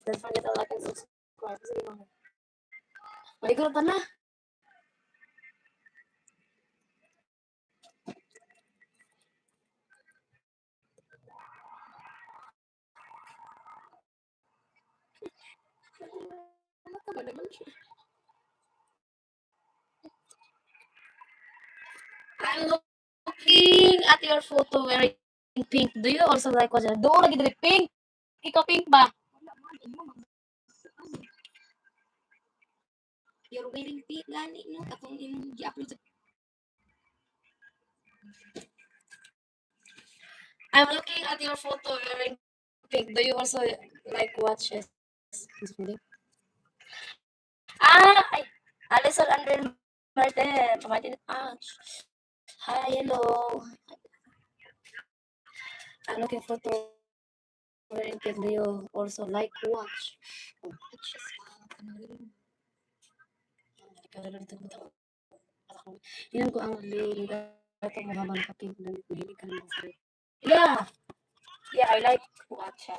Don't forget to like and subscribe. Sige mga. Maligo pa na. I'm looking at your photo wearing pink. Do you also like what? Do lagi dari pink. Ikaw pink ba? You're wearing pink gani no katong imong gi-upload. I'm looking at your photo wearing pink. Do you also like watches? Ah, ay, Alison Andren Martin. Martin. Ah, hi, hello. I'm looking photo wearing pink. Do you also like watch? Oh, watches. Yan ko ang lady dapat mo habang kaping mahilig ka naman sa. Yeah, yeah, I like watch.